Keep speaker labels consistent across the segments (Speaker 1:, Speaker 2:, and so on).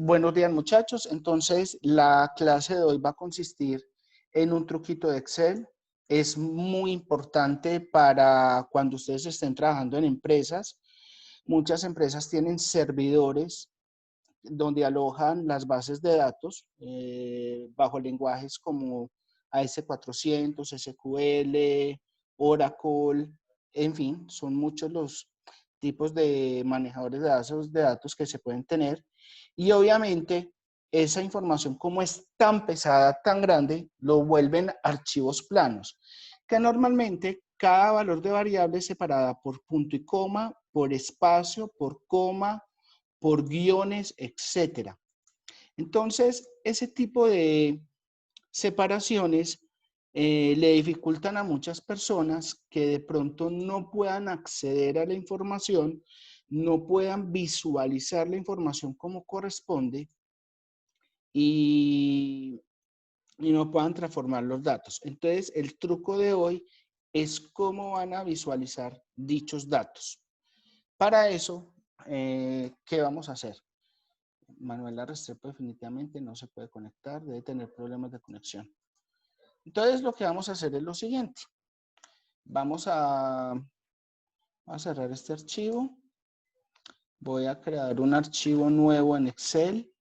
Speaker 1: Buenos días, muchachos. Entonces, la clase de hoy va a consistir en un truquito de Excel. Es muy importante para cuando ustedes estén trabajando en empresas. Muchas empresas tienen servidores donde alojan las bases de datos bajo lenguajes como AS400, SQL, Oracle, en fin, son muchos los tipos de manejadores de datos que se pueden tener. Y obviamente esa información, como es tan pesada, tan grande, lo vuelven archivos planos, que normalmente cada valor de variable es separada por punto y coma, por espacio, por coma, por guiones, etcétera. Entonces, ese tipo de separaciones le dificultan a muchas personas que de pronto no puedan acceder a la información, no puedan visualizar la información como corresponde y no puedan transformar los datos. Entonces, el truco de hoy es cómo van a visualizar dichos datos. Para eso, ¿qué vamos a hacer? Manuela Restrepo definitivamente no se puede conectar, debe tener problemas de conexión. Entonces, lo que vamos a hacer es lo siguiente. Vamos a cerrar este archivo. Voy a crear un archivo nuevo en Excel.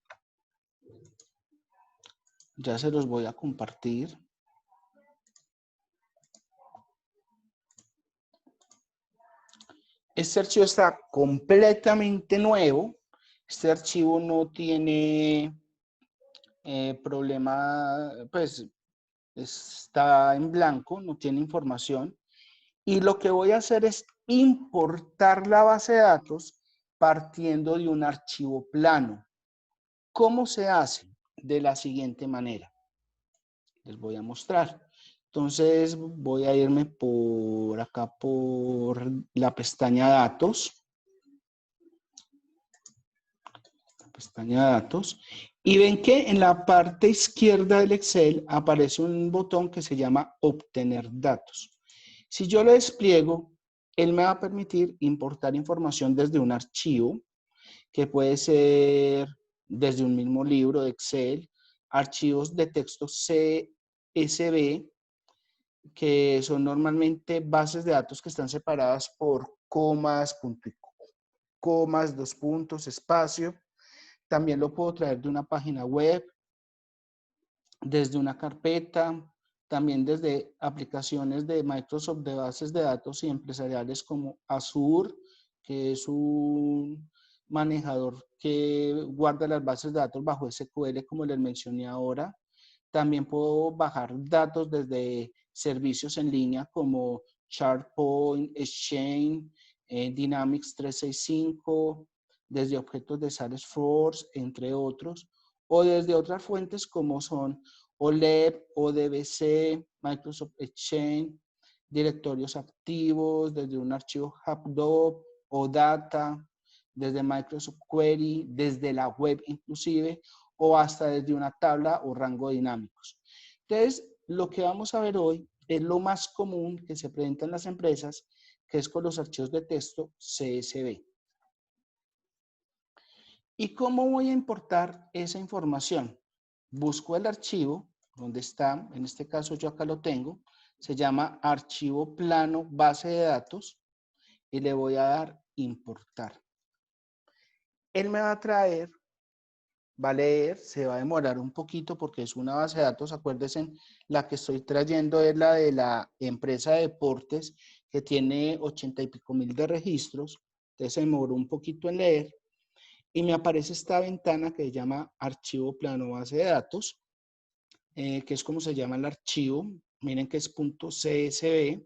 Speaker 1: Ya se los voy a compartir. Este archivo está completamente nuevo. Este archivo no tiene problema, pues está en blanco, no tiene información. Y lo que voy a hacer es importar la base de datos partiendo de un archivo plano. ¿Cómo se hace? De la siguiente manera. Les voy a mostrar. Entonces voy a irme por acá por la pestaña Datos. Pestaña Datos. Y ven que en la parte izquierda del Excel aparece un botón que se llama Obtener datos. Si yo lo despliego, él me va a permitir importar información desde un archivo, que puede ser desde un mismo libro de Excel, archivos de texto CSV, que son normalmente bases de datos que están separadas por comas, punto y comas, dos puntos, espacio. También lo puedo traer de una página web, desde una carpeta, también desde aplicaciones de Microsoft de bases de datos y empresariales como Azure, que es un manejador que guarda las bases de datos bajo SQL, como les mencioné ahora. También puedo bajar datos desde servicios en línea como SharePoint, Exchange, Dynamics 365, desde objetos de Salesforce, entre otros, o desde otras fuentes como son OLEP, ODBC, Microsoft Exchange, directorios activos, desde un archivo HubDoc o Data, desde Microsoft Query, desde la web inclusive, o hasta desde una tabla o rango dinámicos. Entonces, lo que vamos a ver hoy es lo más común que se presenta en las empresas, que es con los archivos de texto CSV. ¿Y cómo voy a importar esa información? Busco el archivo, donde está, en este caso yo acá lo tengo, se llama archivo plano base de datos y le voy a dar importar. Él me va a traer, va a leer, se va a demorar un poquito porque es una base de datos, acuérdense, la que estoy trayendo es la de la empresa de deportes que tiene 80 y pico mil de registros, entonces se demoró un poquito en leer. Y me aparece esta ventana que se llama archivo plano base de datos, que es como se llama el archivo. Miren que es .csv.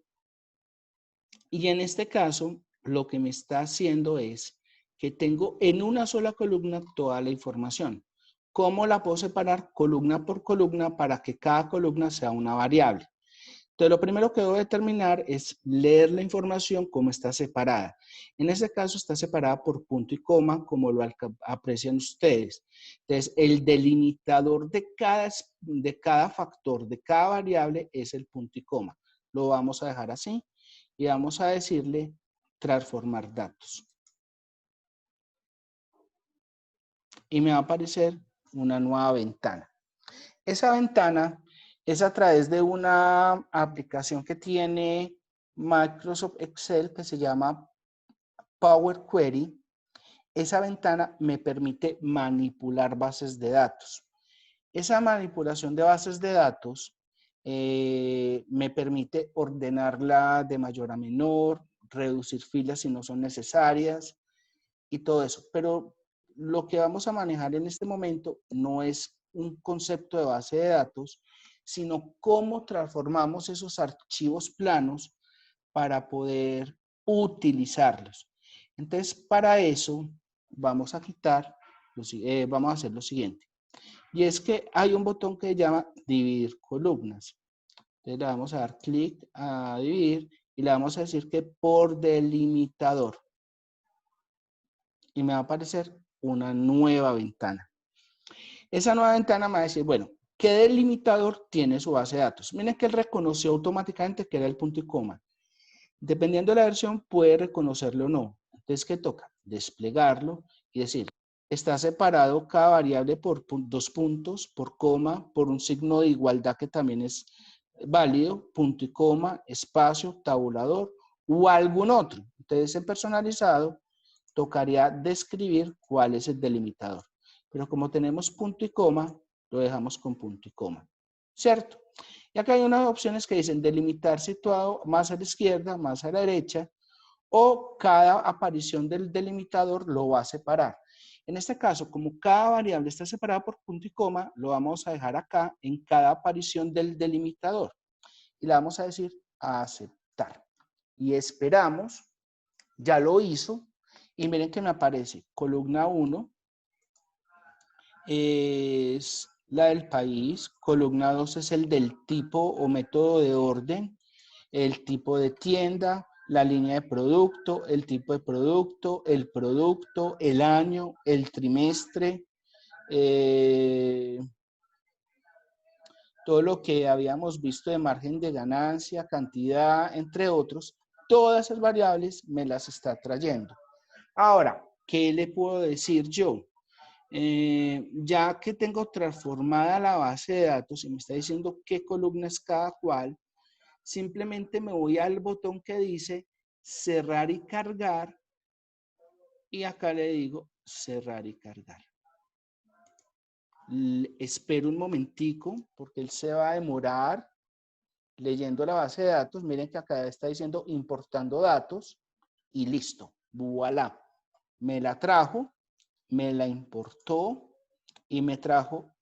Speaker 1: Y en este caso, lo que me está haciendo es que tengo en una sola columna toda la información. ¿Cómo la puedo separar columna por columna para que cada columna sea una variable? Entonces, lo primero que debo determinar es leer la información como está separada. En este caso está separada por punto y coma, como lo aprecian ustedes. Entonces, el delimitador de cada factor, de cada variable, es el punto y coma. Lo vamos a dejar así y vamos a decirle transformar datos. y me va a aparecer una nueva ventana. Esa ventana es a través de una aplicación que tiene Microsoft Excel que se llama Power Query. Esa ventana me permite manipular bases de datos. Esa manipulación de bases de datos me permite ordenarla de mayor a menor, reducir filas si no son necesarias y todo eso. Pero lo que vamos a manejar en este momento no es un concepto de base de datos, sino cómo transformamos esos archivos planos para poder utilizarlos. Entonces, para eso vamos a quitar, vamos a hacer lo siguiente. Y es que hay un botón que se llama dividir columnas. Entonces le vamos a dar clic a dividir y le vamos a decir que por delimitador. Y me va a aparecer una nueva ventana. Esa nueva ventana me va a decir, bueno, ¿qué delimitador tiene su base de datos? Miren que él reconoció automáticamente que era el punto y coma. Dependiendo de la versión, puede reconocerlo o no. Entonces, ¿qué toca? Desplegarlo y decir, está separado cada variable por dos puntos, por coma, por un signo de igualdad que también es válido, punto y coma, espacio, tabulador o algún otro. Entonces, en personalizado, tocaría describir cuál es el delimitador. Pero como tenemos punto y coma, lo dejamos con punto y coma. ¿Cierto? Y acá hay unas opciones que dicen delimitar situado más a la izquierda, más a la derecha, o cada aparición del delimitador lo va a separar. En este caso, como cada variable está separada por punto y coma, lo vamos a dejar acá en cada aparición del delimitador. Y le vamos a decir a aceptar. Y esperamos, ya lo hizo, y miren que me aparece columna 1, es la del país, columna 2 es el del tipo o método de orden, el tipo de tienda, la línea de producto, el tipo de producto, el año, el trimestre, todo lo que habíamos visto de margen de ganancia, cantidad, entre otros, todas esas variables me las está trayendo. Ahora, ¿qué le puedo decir yo? Ya que tengo transformada la base de datos y me está diciendo qué columna es cada cual, simplemente me voy al botón que dice cerrar y cargar y acá le digo cerrar y cargar. Espero un momentico porque él se va a demorar leyendo la base de datos. Miren que acá está diciendo importando datos y listo, voilà. Me la trajo, me la importó y me trajo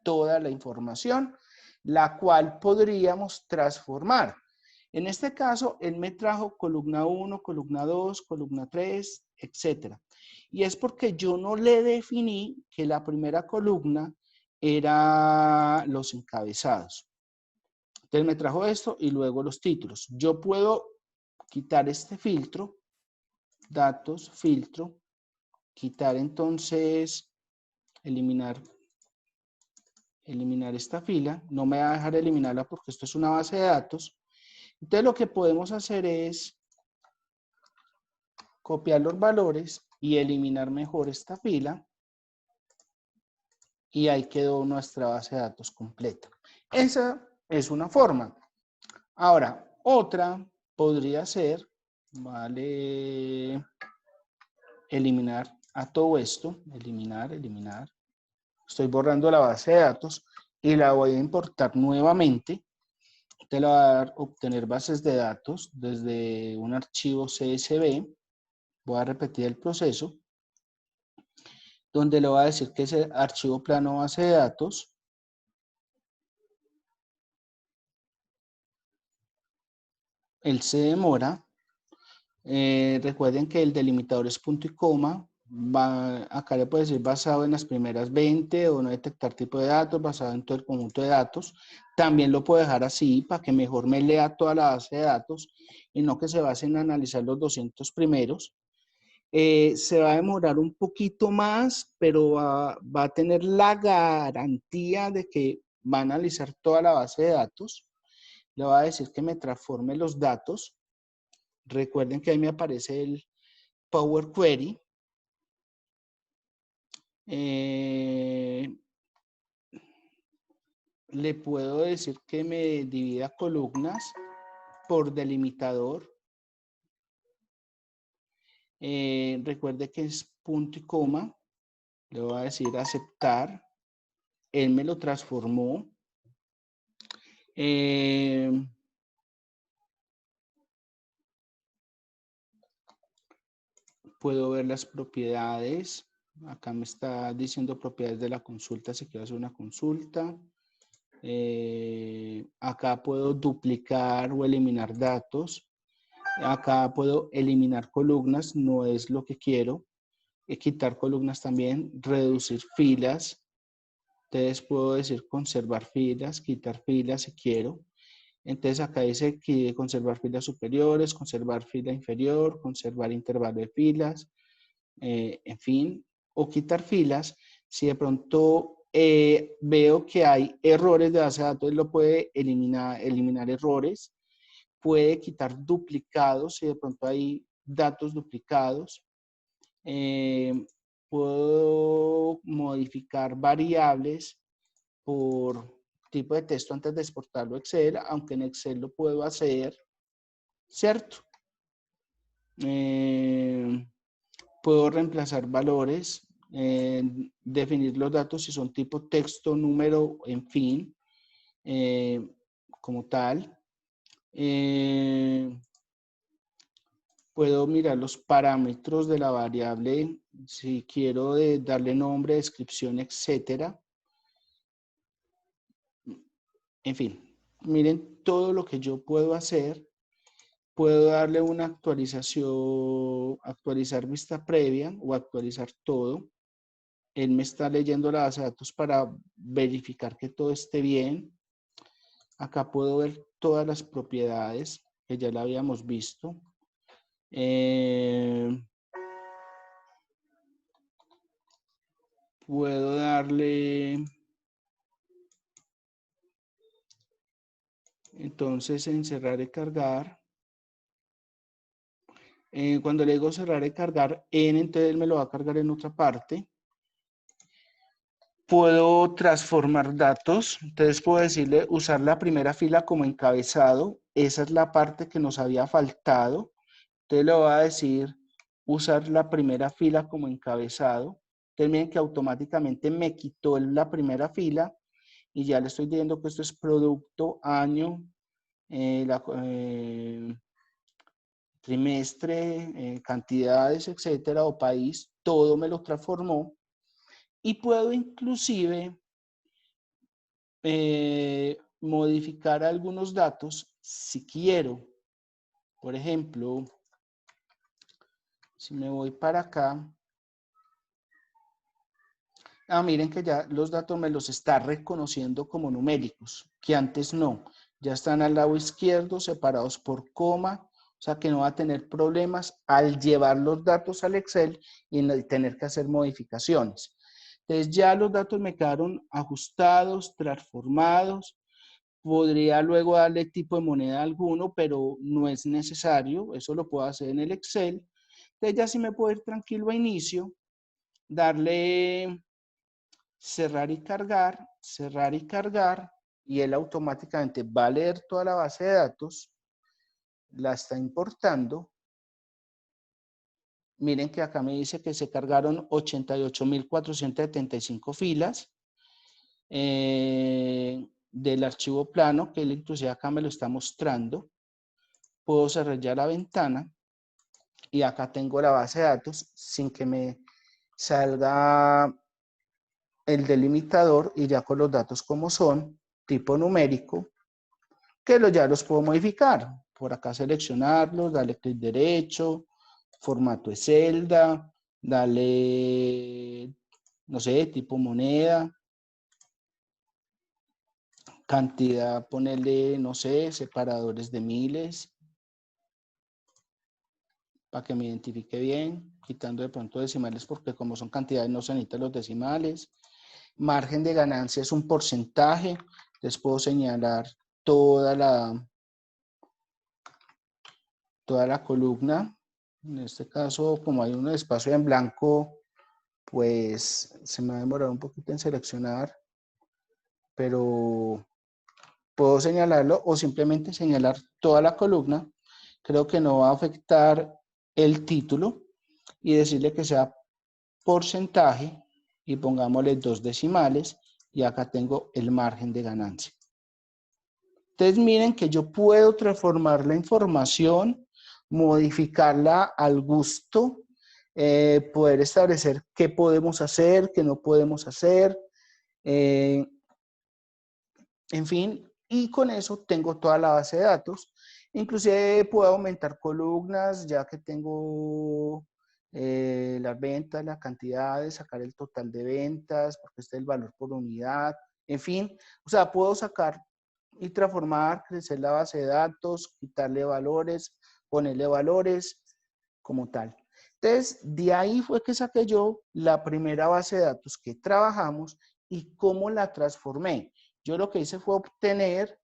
Speaker 1: toda la información, la cual podríamos transformar. En este caso, él me trajo columna 1, columna 2, columna 3, etc. Y es porque yo no le definí que la primera columna era los encabezados. Entonces me trajo esto y luego los títulos. Yo puedo quitar este filtro, datos, filtro, quitar entonces, eliminar esta fila. No me va a dejar eliminarla porque esto es una base de datos. Entonces lo que podemos hacer es copiar los valores y eliminar mejor esta fila. Y ahí quedó nuestra base de datos completa. Esa es una forma. Ahora, otra podría ser, vale, eliminar a todo esto, eliminar. Estoy borrando la base de datos y la voy a importar nuevamente. Te la va a dar obtener bases de datos desde un archivo CSV. Voy a repetir el proceso, donde le voy a decir que es el archivo plano base de datos. Él se demora. Recuerden que el delimitador es punto y coma. Acá le puede decir basado en las primeras 20 o no detectar tipo de datos, basado en todo el conjunto de datos. También lo puedo dejar así para que mejor me lea toda la base de datos y no que se base en analizar los 200 primeros. Se va a demorar un poquito más, pero va a tener la garantía de que va a analizar toda la base de datos. Le va a decir que me transforme los datos. Recuerden que ahí me aparece el Power Query. Le puedo decir que me divida columnas por delimitador. Recuerde que es punto y coma. Le voy a decir aceptar. Él me lo transformó. Puedo ver las propiedades. Acá me está diciendo propiedades de la consulta si quiero hacer una consulta. Acá puedo duplicar o eliminar datos. Acá puedo eliminar columnas, no es lo que quiero. Quitar columnas también, reducir filas. Entonces puedo decir conservar filas, quitar filas si quiero. Entonces acá dice que conservar filas superiores, conservar fila inferior, conservar intervalo de filas, en fin, o quitar filas. Si de pronto veo que hay errores de base de datos, lo puede eliminar errores. Puede quitar duplicados, si de pronto hay datos duplicados. Puedo modificar variables por tipo de texto antes de exportarlo a Excel, aunque en Excel lo puedo hacer, ¿cierto? Puedo reemplazar valores, definir los datos si son tipo texto, número, en fin, como tal. Puedo mirar los parámetros de la variable, si quiero darle nombre, descripción, etcétera. En fin, miren todo lo que yo puedo hacer. Puedo darle una actualización, actualizar vista previa o actualizar todo. Él me está leyendo la base de datos para verificar que todo esté bien. Acá puedo ver todas las propiedades que ya la habíamos visto. Puedo darle, entonces, en cerrar y cargar. Cuando le digo cerrar y cargar, entonces me lo va a cargar en otra parte. Puedo transformar datos, entonces puedo decirle usar la primera fila como encabezado. Esa es la parte que nos había faltado. Entonces le voy a decir usar la primera fila como encabezado. Entonces miren que automáticamente me quitó la primera fila y ya le estoy diciendo que esto es producto, año, trimestre, cantidades, etcétera, o país. Todo me lo transformó. Y puedo inclusive modificar algunos datos si quiero. Por ejemplo, si me voy para acá, miren que ya los datos me los está reconociendo como numéricos, que antes no. Ya están al lado izquierdo, separados por coma, o sea que no va a tener problemas al llevar los datos al Excel y tener que hacer modificaciones. Entonces ya los datos me quedaron ajustados, transformados. Podría luego darle tipo de moneda a alguno, pero no es necesario. Eso lo puedo hacer en el Excel. Entonces ya sí me puedo ir tranquilo a inicio, darle cerrar y cargar, y él automáticamente va a leer toda la base de datos, la está importando. Miren que acá me dice que se cargaron 88.475 filas del archivo plano, que él inclusive acá me lo está mostrando. Puedo cerrar ya la ventana y acá tengo la base de datos sin que me salga el delimitador y ya con los datos como son, tipo numérico, que ya los puedo modificar. Por acá seleccionarlos, darle clic derecho, formato de celda, darle, no sé, tipo moneda, cantidad, ponerle, no sé, separadores de miles, para que me identifique bien, quitando de pronto decimales porque como son cantidades no se necesitan los decimales. Margen de ganancia es un porcentaje, les puedo señalar toda la columna. En este caso, como hay un espacio en blanco, pues se me va a demorar un poquito en seleccionar, pero puedo señalarlo o simplemente señalar toda la columna. Creo que no va a afectar el título y decirle que sea porcentaje y pongámosle 2 decimales y acá tengo el margen de ganancia. Entonces miren que yo puedo transformar la información, modificarla al gusto, poder establecer qué podemos hacer, qué no podemos hacer, en fin, y con eso tengo toda la base de datos. Inclusive puedo aumentar columnas ya que tengo las ventas, las cantidades, sacar el total de ventas, porque este es el valor por unidad, en fin, o sea, puedo sacar y transformar, crecer la base de datos, quitarle valores, ponerle valores como tal. Entonces, de ahí fue que saqué yo la primera base de datos que trabajamos y cómo la transformé. Yo lo que hice fue obtener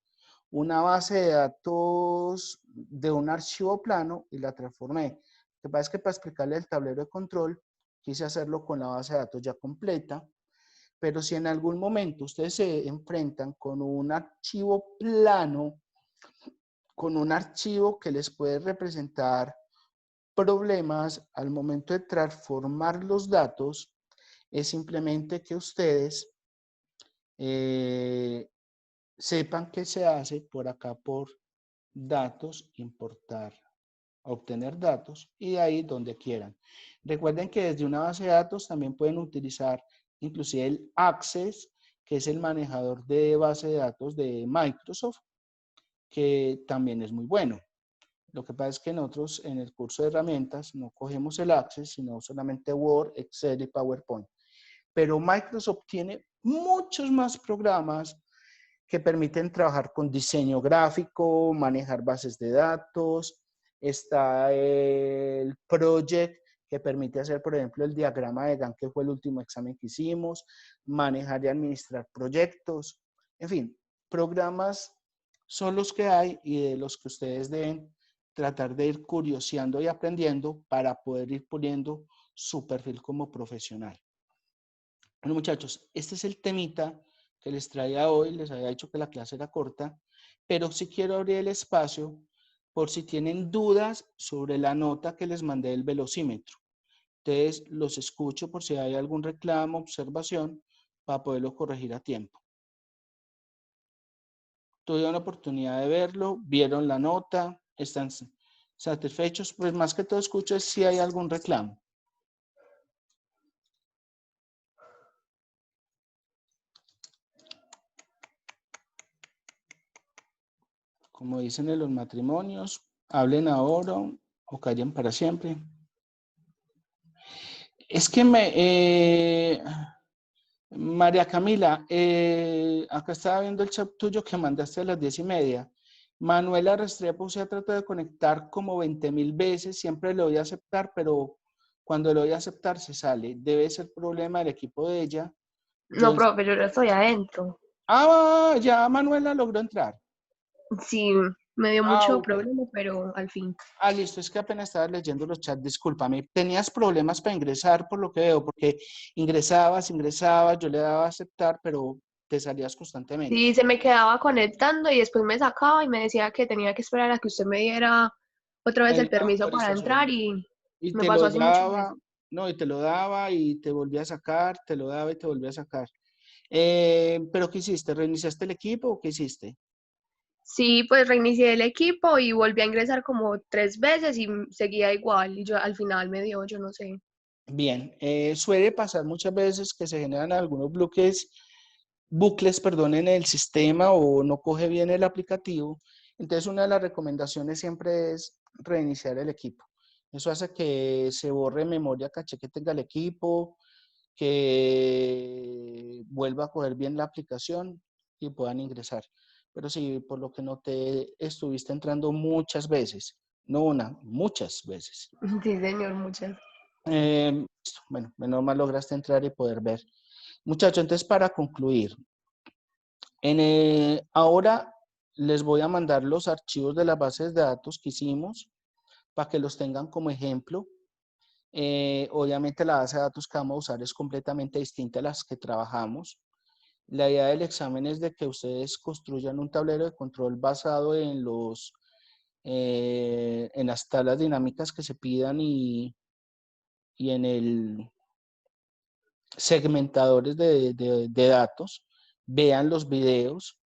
Speaker 1: una base de datos de un archivo plano y la transformé. Lo que pasa es que para explicarle el tablero de control, quise hacerlo con la base de datos ya completa, pero si en algún momento ustedes se enfrentan con un archivo plano, con un archivo que les puede representar problemas al momento de transformar los datos, es simplemente que ustedes sepan qué se hace por acá por datos, importar, obtener datos y de ahí donde quieran. Recuerden que desde una base de datos también pueden utilizar inclusive el Access, que es el manejador de base de datos de Microsoft, que también es muy bueno. Lo que pasa es que nosotros en el curso de herramientas no cogemos el Access, sino solamente Word, Excel y PowerPoint. Pero Microsoft tiene muchos más programas que permiten trabajar con diseño gráfico, manejar bases de datos. Está el Project, que permite hacer, por ejemplo, el diagrama de Gantt, que fue el último examen que hicimos, manejar y administrar proyectos. En fin, programas son los que hay y de los que ustedes deben tratar de ir curioseando y aprendiendo para poder ir poniendo su perfil como profesional. Bueno, muchachos, este es el temita que les traía hoy. Les había dicho que la clase era corta, pero sí quiero abrir el espacio por si tienen dudas sobre la nota que les mandé del velocímetro. Entonces, los escucho por si hay algún reclamo, observación, para poderlo corregir a tiempo. Tuvieron la oportunidad de verlo, vieron la nota, están satisfechos. Pues más que todo escucho es si hay algún reclamo. Como dicen en los matrimonios, hablen ahora o callen para siempre. Es que María Camila, acá estaba viendo el chat tuyo que mandaste a las 10:30. Manuela Restrepo se ha tratado de conectar como 20.000 veces, siempre le voy a aceptar, pero cuando le voy a aceptar se sale. Debe ser problema del equipo de ella.
Speaker 2: No, profe, yo ya estoy adentro.
Speaker 1: Ya Manuela logró entrar.
Speaker 2: Sí, me dio mucho
Speaker 1: Ok.
Speaker 2: problema, pero al fin.
Speaker 1: Listo, es que apenas estaba leyendo los chats, discúlpame. Tenías problemas para ingresar por lo que veo, porque ingresabas, yo le daba a aceptar, pero te salías constantemente.
Speaker 2: Sí, se me quedaba conectando y después me sacaba y me decía que tenía que esperar a que usted me diera otra vez el
Speaker 1: La
Speaker 2: permiso para
Speaker 1: autorización.
Speaker 2: entrar y
Speaker 1: Y
Speaker 2: me
Speaker 1: te
Speaker 2: pasó
Speaker 1: lo
Speaker 2: así muchas
Speaker 1: daba,
Speaker 2: veces.
Speaker 1: no, y te lo daba y te volvía a sacar, te lo daba y te volvía a sacar. ¿Pero qué hiciste? ¿Reiniciaste el equipo o qué hiciste?
Speaker 2: Sí, pues reinicié el equipo y volví a ingresar como 3 veces y seguía igual y yo al final me dio, yo no sé.
Speaker 1: Bien, suele pasar muchas veces que se generan algunos bucles, perdón, en el sistema o no coge bien el aplicativo. Entonces, una de las recomendaciones siempre es reiniciar el equipo. Eso hace que se borre memoria caché que tenga el equipo, que vuelva a coger bien la aplicación y puedan ingresar. Pero si por lo que noté estuviste entrando muchas veces, no una, muchas veces.
Speaker 2: Sí, señor, muchas.
Speaker 1: Bueno, menos mal lograste entrar y poder ver. Muchachos, entonces para concluir, ahora les voy a mandar los archivos de las bases de datos que hicimos para que los tengan como ejemplo. Obviamente la base de datos que vamos a usar es completamente distinta a las que trabajamos. La idea del examen es de que ustedes construyan un tablero de control basado en en las tablas dinámicas que se pidan y en el segmentadores de datos. Vean los videos.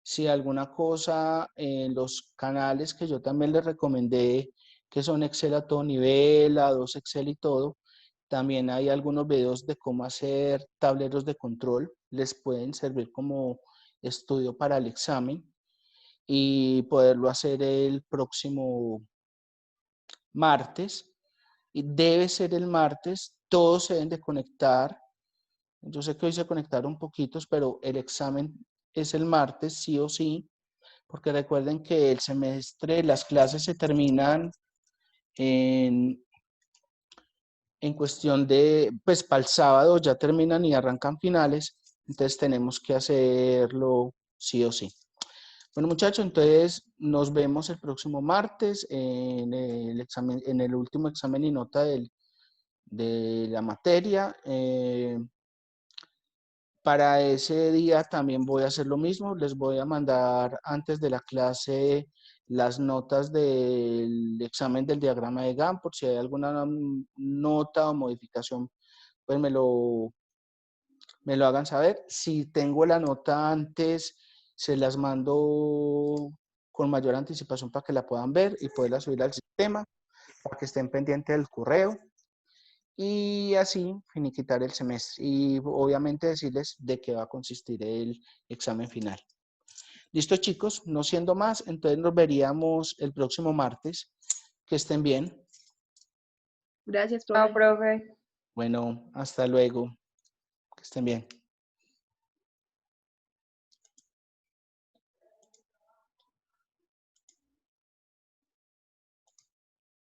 Speaker 1: Si alguna cosa en los canales que yo también les recomendé, que son Excel a todo nivel, A2 Excel y todo, también hay algunos videos de cómo hacer tableros de control. Les pueden servir como estudio para el examen y poderlo hacer el próximo martes. Y debe ser el martes, todos se deben de conectar. Yo sé que hoy se conectaron poquitos, pero el examen es el martes, sí o sí, porque recuerden que el semestre, las clases se terminan en, en cuestión de, pues para el sábado ya terminan y arrancan finales, entonces tenemos que hacerlo sí o sí. Bueno, muchachos, entonces nos vemos el próximo martes en el examen, en el último examen y nota de la materia. Para ese día también voy a hacer lo mismo. Les voy a mandar antes de la clase las notas del examen del diagrama de Gantt. Por si hay alguna nota o modificación, pues me lo hagan saber. Si tengo la nota antes, se las mando con mayor anticipación para que la puedan ver y poderla subir al sistema, para que estén pendientes del correo. Y así finiquitar el semestre y obviamente decirles de qué va a consistir el examen final. Listo, chicos, no siendo más, entonces nos veríamos el próximo martes. Que estén bien.
Speaker 2: Gracias,
Speaker 3: Chao,
Speaker 2: profe.
Speaker 3: profe.
Speaker 1: Bueno, hasta luego. Que estén bien.